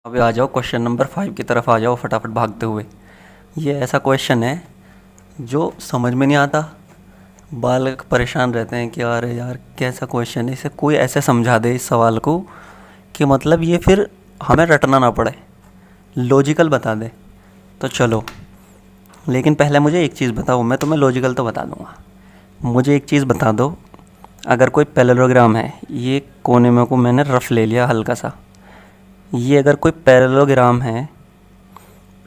अभी आ जाओ question number 5 की तरफ आ जाओ फटाफट भागते हुए। ये ऐसा क्वेश्चन है जो समझ में नहीं आता। बालक परेशान रहते हैं कि अरे यार कैसा क्वेश्चन है, इसे कोई ऐसे समझा दे इस सवाल को कि मतलब ये फिर हमें रटना ना पड़े, लॉजिकल बता दे। तो चलो, लेकिन पहले मुझे एक चीज़ बताओ। मैं तुम्हें लॉजिकल तो बता दूंगा, मुझे एक चीज़ बता दो। अगर कोई पैरेललोग्राम है, ये कोने में को मैंने रफ ले लिया हल्का सा, ये अगर कोई पैरेललोग्राम है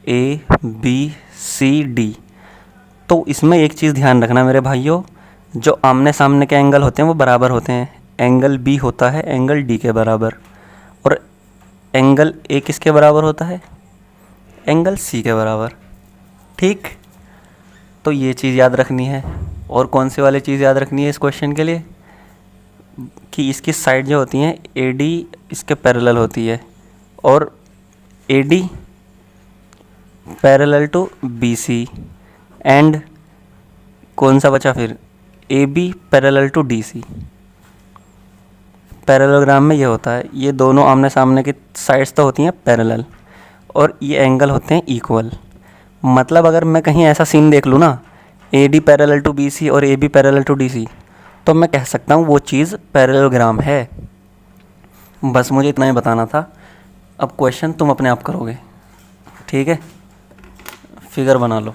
ए बी सी डी, तो इसमें एक चीज़ ध्यान रखना मेरे भाइयों, जो आमने सामने के एंगल होते हैं वो बराबर होते हैं। एंगल बी होता है एंगल डी के बराबर, और एंगल ए किसके बराबर होता है? एंगल सी के बराबर। ठीक, तो ये चीज़ याद रखनी है। और कौन सी वाली चीज़ याद रखनी है इस क्वेश्चन के लिए? कि इसकी साइड जो होती हैं ए डी इसके पैरेलल होती है, और A D parallel to B C, and कौन सा बचा फिर? A B parallel to D C. Parallelogram में ये होता है, ये दोनों आमने सामने की साइड्स तो होती हैं पैरेलल, और ये एंगल होते हैं इक्वल। मतलब अगर मैं कहीं ऐसा सीन देख लूँ ना, A D parallel to B C और A B parallel to D C, तो मैं कह सकता हूँ वो चीज़ पैरेललोग्राम है। बस मुझे इतना ही बताना था। अब क्वेश्चन तुम अपने आप करोगे, ठीक है? फिगर बना लो।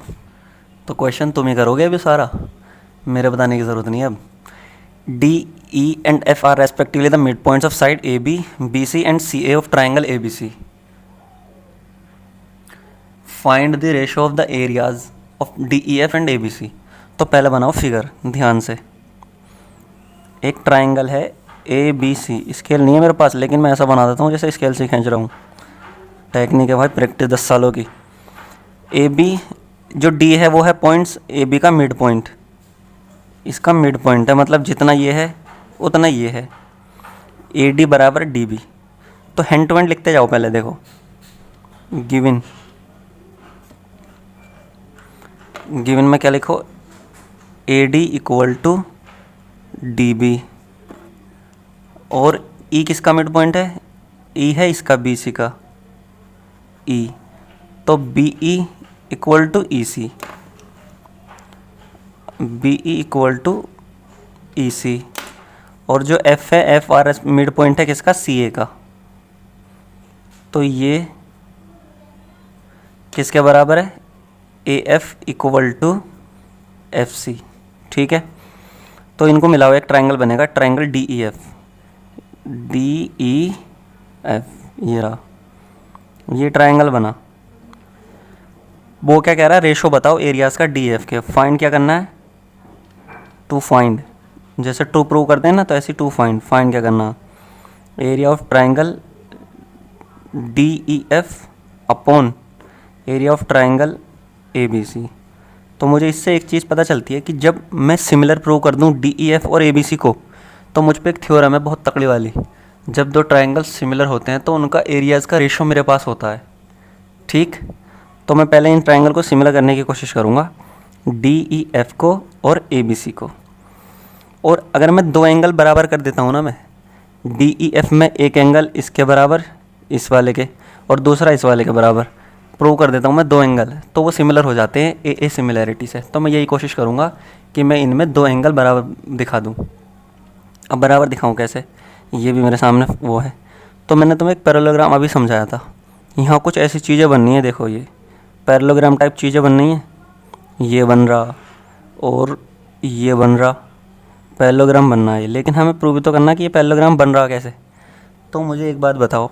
तो क्वेश्चन तुम ही करोगे अभी सारा, मेरे बताने की ज़रूरत नहीं है अब। D E and F are respectively the mid points of side A B C and C A of triangle A B C. Find the ratio of the areas of D E F and A B C. तो पहले बनाओ figure ध्यान से। एक triangle है ए B सी, scale नहीं है मेरे पास, लेकिन मैं ऐसा बना देता हूँ जैसे स्केल से खींच रहा हूँ। टेक्निक है भाई, प्रैक्टिस 10 सालों की। ए बी, जो डी है वो है पॉइंट्स ए बी का मिड पॉइंट, इसका मिड पॉइंट है, मतलब जितना ये है उतना ये है। ए डी बराबर डी बी। तो हैंड टू हैंड लिखते जाओ पहले। देखो, गिवन में क्या लिखो? A D equal to D B, और ई किसका मिड पॉइंट है? ई है इसका बी सी का, ई। तो B E equal to E C, B E equal to E C. और जो एफ है, F R S mid point है किसका? सी ए का। तो ये किसके बराबर है? A F equal to F C. ठीक है, तो इनको मिलाओ, एक ट्राइंगल बनेगा, triangle D E F. D E F, ये रहा, ये ट्राइंगल बना। वो क्या कह रहा है? रेशो बताओ एरियाज का डी एफ के। फाइंड क्या करना है? टू फाइंड, जैसे टू प्रूव करते हैं ना, तो ऐसे टू फाइंड। फाइंड क्या करना? Area of triangle D E F upon area of triangle A B C. तो मुझे इससे एक चीज़ पता चलती है कि जब मैं सिमिलर प्रूव कर दूं डी ई एफ और ए बी सी को, तो मुझ पे एक थ्योरम है बहुत तकड़ी वाली। जब दो ट्राइंगल सिमिलर होते हैं तो उनका एरियाज़ का रेशो मेरे पास होता है। ठीक, तो मैं पहले इन ट्राइंगल को सिमिलर करने की कोशिश करूँगा, डी ई एफ को और ए बी सी को। और अगर मैं दो एंगल बराबर कर देता हूँ ना, मैं डी ई एफ में एक एंगल इसके बराबर, इस वाले के, और दूसरा इस वाले के बराबर प्रूव कर देता हूँ मैं दो एंगल, तो वो सिमिलर हो जाते हैं ए सिमिलैरिटी से। तो मैं यही कोशिश करूँगा कि मैं इनमें दो एंगल बराबर दिखा दूँ। अब बराबर दिखाऊँ कैसे? ये भी मेरे सामने वो है। तो मैंने तुम्हें एक पैरेललोग्राम अभी समझाया था, यहाँ कुछ ऐसी चीज़ें बननी है। देखो, ये पैरेललोग्राम टाइप चीज़ें बननी है, ये बन रहा और ये बन रहा, पैरेललोग्राम बनना है। लेकिन हमें प्रूव तो करना कि ये पैरेललोग्राम बन रहा कैसे। तो मुझे एक बात बताओ,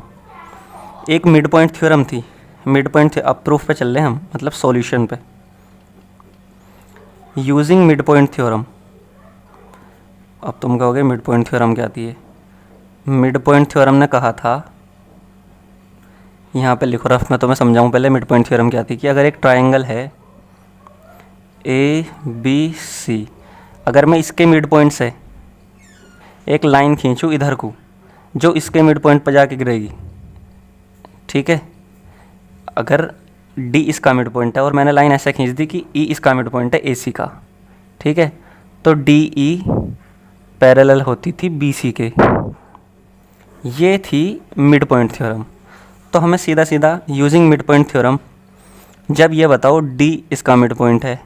एक मिड पॉइंट थ्योरम थी, मिड पॉइंट। अब प्रूफ पे चल रहे हैं हम, मतलब सॉल्यूशन पे। Using mid point theorem. अब तुम कहोगे मिड पॉइंट थ्योरम क्या थी? है मिड पॉइंट थ्योरम ने कहा था, यहाँ पे लिखो रफ में, तो मैं समझाऊँ पहले मिड पॉइंट थ्योरम क्या थी। कि अगर एक ट्राइंगल है ए बी सी, अगर मैं इसके मिड पॉइंट से एक लाइन खींचूँ इधर को, जो इसके मिड पॉइंट पर जाके गिरेगी, ठीक है? अगर डी इसका मिड पॉइंट है और मैंने लाइन ऐसे खींच दी कि ई इसका मिड पॉइंट है ए सी का, ठीक है? तो डी ई पैरेलल होती थी बी सी के। ये थी मिड पॉइंट थ्योरम। तो हमें सीधा सीधा यूजिंग मिड पॉइंट थ्योरम, जब ये बताओ डी इसका मिड पॉइंट है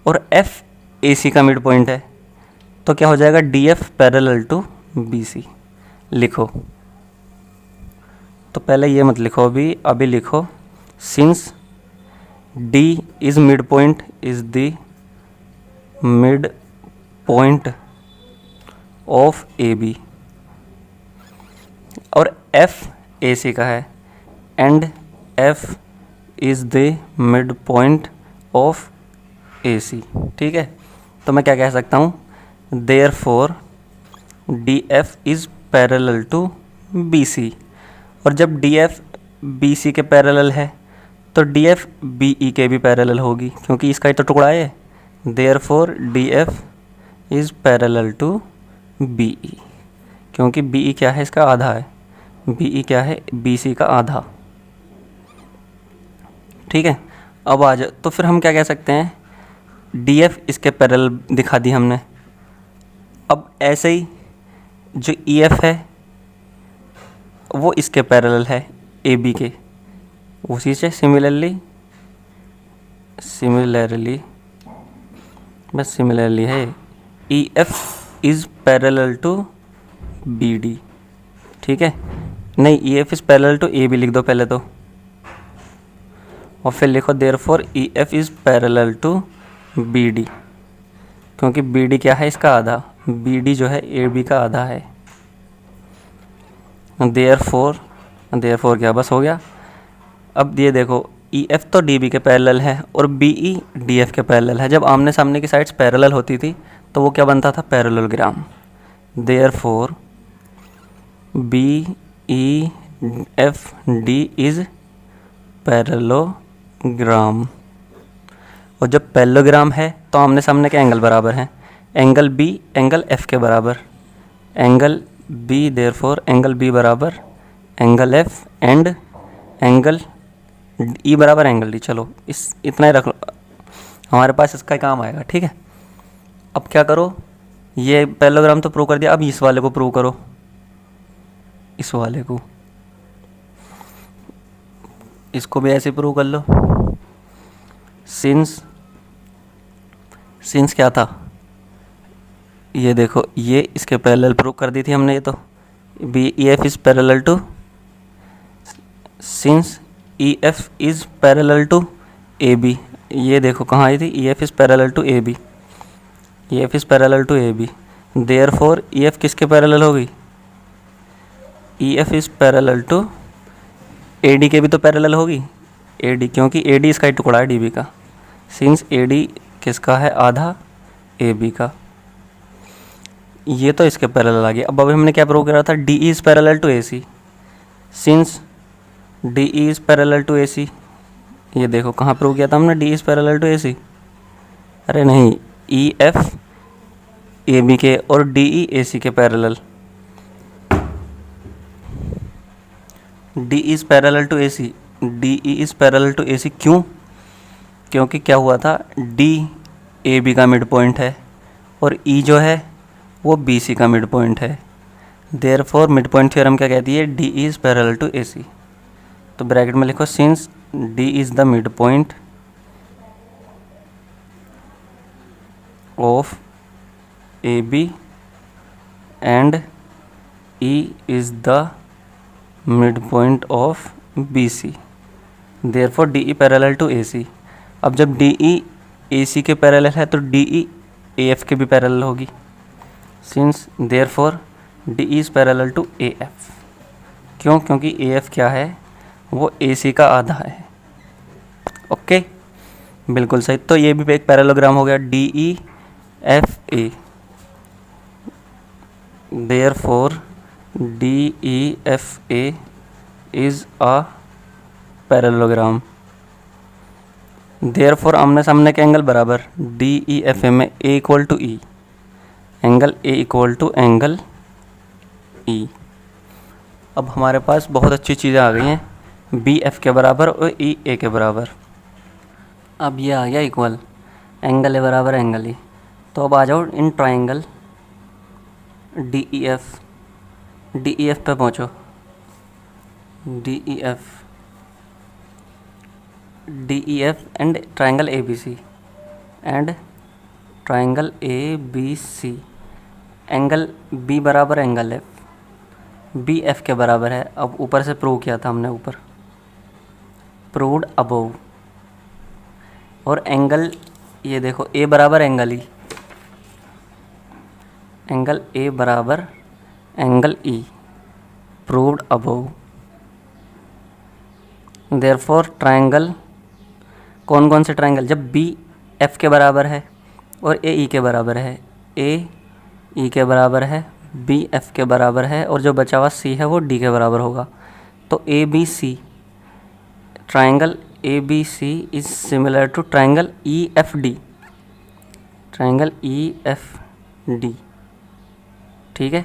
और एफ ए सी का मिड पॉइंट है, तो क्या हो जाएगा, D F parallel to B C. लिखो, तो पहले ये मत लिखो, अभी लिखो, since D is mid point is the mid point of A B और एफ ए सी का है and F is the mid point of A C. ठीक है, तो मैं क्या कह सकता हूँ, therefore D F is parallel to B C. और जब डी एफ बी सी के पैरेलल है तो डी एफ बी ई के भी पैरेलल होगी, क्योंकि इसका ही तो टुकड़ा है। Therefore D F is parallel to B E, क्योंकि बी ई क्या है, इसका आधा है। बी ई क्या है, बी सी का आधा। ठीक है, अब आ जाओ, तो फिर हम क्या कह सकते हैं, डी एफ इसके पैरेलल दिखा दी हमने। अब ऐसे ही जो ई एफ है वो इसके पैरेलल है ए बी के, उसी से सिमिलरली है, E F is parallel to B D. ठीक है, नहीं, E F is parallel to A B लिख दो पहले तो, और फिर लिखो therefore E F is parallel to B D, क्योंकि बी डी क्या है, इसका आधा। बी डी जो है ए बी का आधा है। देयरफॉर क्या, बस हो गया। अब ये देखो, ई एफ तो डी बी के पैरेलल है और बी ई डी एफ के पैरेलल है। जब आमने सामने की साइड्स पैरेलल होती थी तो वो क्या बनता था, parallelogram. Therefore B E F D is parallelogram. और जब पैरेललोग्राम है तो आमने सामने के एंगल बराबर हैं, एंगल बी एंगल एफ के बराबर, angle B therefore angle B बराबर angle F and angle E बराबर एंगल डी। चलो इतना ही रख लो, हमारे पास इसका काम आएगा। ठीक है, अब क्या करो, ये पैरेललोग्राम तो प्रूव कर दिया, अब इस वाले को प्रूव करो। इस वाले को, इसको भी ऐसे प्रूव कर लो। सिंस क्या था, ये देखो, ये इसके पैरेलल प्रूव कर दी थी हमने। ये तो B E F is parallel to, since E F is parallel to A B. ये देखो कहाँ आई थी, E F is parallel to A B, E F is parallel to A B. Therefore E F किसके parallel होगी, E F is parallel to A D के भी तो पैरेलल होगी, ए डी, क्योंकि ए डी इसका ही टुकड़ा है डी बी का। सिंस ए डी किसका है, आधा ए बी का। ये तो इसके पैरेलल आ गया। अब अभी हमने क्या प्रूव करा था, D is parallel to A C. Since D is parallel to A C, ये देखो कहाँ प्रूव किया था हमने, D is parallel to A C. अरे नहीं, ई एफ ए बी के और डी ई ए सी के parallel. D is parallel to A C, D E is parallel to A C, क्यों, क्योंकि क्या हुआ था, डी ए बी का मिड पॉइंट है और ई जो है वो बी सी का मिड पॉइंट है। देयरफॉर मिड पॉइंट थ्योरम क्या कहती है, D is parallel to A C. तो ब्रैकेट में लिखो, since D is the mid point of A B and E is the mid point of B C, therefore D E parallel to A C. अब जब D E A C के parallel है तो D E A F के भी parallel होगी। Since therefore D is parallel to A F, क्यों, क्योंकि ए एफ क्या है, वो ए सी का आधा है। ओके, बिल्कुल सही। तो ये भी एक पैरेललोग्राम हो गया, D E F A. Therefore D E F A is a parallelogram. Therefore आमने सामने के एंगल बराबर, डी ई एफ ए में A equal to E, angle A equal to angle E. अब हमारे पास बहुत अच्छी चीज़ें आ गई हैं, बी एफ के बराबर और ई ए के बराबर। अब ये आ गया इक्वल, एंगल ए बराबर एंगल ई। तो अब आ जाओ in triangle D E F पे पहुँचो। D E F DEF and triangle ABC and triangle ABC, angle B बराबर एंगल F, B F के बराबर है। अब ऊपर से प्रूव किया था हमने, ऊपर प्रूव्ड अबव। और एंगल ये देखो A बराबर एंगल E, एंगल A बराबर angle E, proved above. Therefore triangle, कौन कौन से ट्रायंगल, जब B F के बराबर है और A E के बराबर है, A E के बराबर है, B F के बराबर है, और जो बचा हुआ C है वो D के बराबर होगा। तो ABC, triangle ABC is similar to triangle EFD, triangle EFD। ठीक है,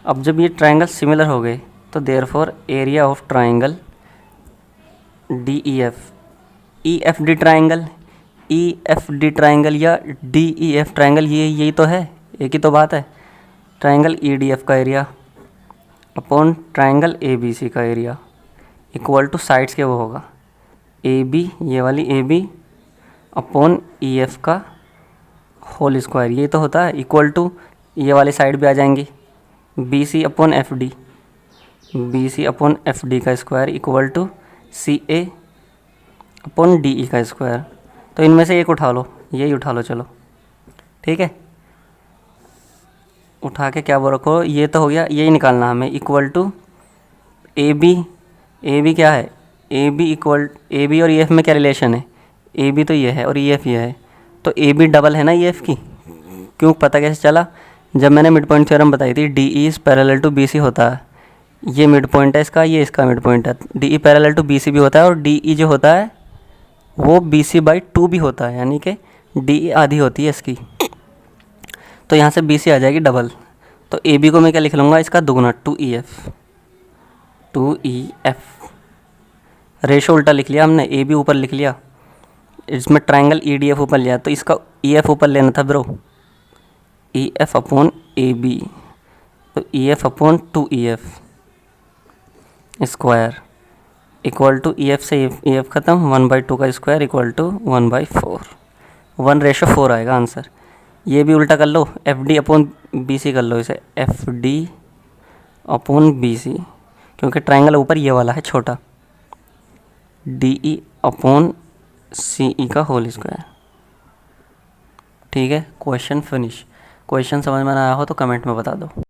अब जब ये ट्रायंगल सिमिलर हो गए तो therefore area of triangle DEF, EFD triangle, EFD triangle या DEF ट्रायंगल, ये यही तो है, एक ही तो बात है। ट्रायंगल EDF का एरिया अपॉन ट्रायंगल ABC का एरिया इक्वल टू साइड्स के वो होगा AB, ये वाली AB अपॉन EF का होल स्क्वायर, ये तो होता है, इक्वल टू ये वाली साइड भी आ जाएंगी BC upon FD, BC upon FD का square equal to CA upon DE का स्क्वायर। तो इनमें से एक उठा लो, यही उठा लो, चलो ठीक है। उठा के क्या वो रखो, ये तो हो गया, यही निकालना हमें, इक्वल टू AB क्या है, AB और EF में क्या रिलेशन है, AB तो ये है और EF ये है, तो AB डबल है ना EF की। क्यों, पता कैसे चला, जब मैंने मिड पॉइंट थ्योरम बताई थी, DE is parallel to BC होता है, ये मिड पॉइंट है इसका, ये इसका मिड पॉइंट है, DE पैरेलल टू BC भी होता है, और DE जो होता है वो BC/2 भी होता है, यानी कि DE आधी होती है इसकी। तो यहाँ से BC आ जाएगी डबल, तो AB को मैं क्या लिख लूँगा, इसका दुगुना 2EF। रेशो उल्टा लिख लिया हमने, AB ऊपर लिख लिया, इसमें ट्रायंगल EDF ऊपर लिया, तो इसका EF ऊपर लेना था ब्रो, EF अपॉन AB, तो EF upon 2EF square equal to EF से EF ख़त्म, 1/2 का स्क्वायर इक्वल टू 1/4, 1:4 आएगा आंसर। ये भी उल्टा कर लो, FD अपॉन BC कर लो इसे, FD अपॉन BC, क्योंकि ट्रायंगल ऊपर ये वाला है छोटा, DE अपॉन CE का होल स्क्वायर। ठीक है, क्वेश्चन फिनिश। क्वेश्चन समझ में ना आया हो तो कमेंट में बता दो।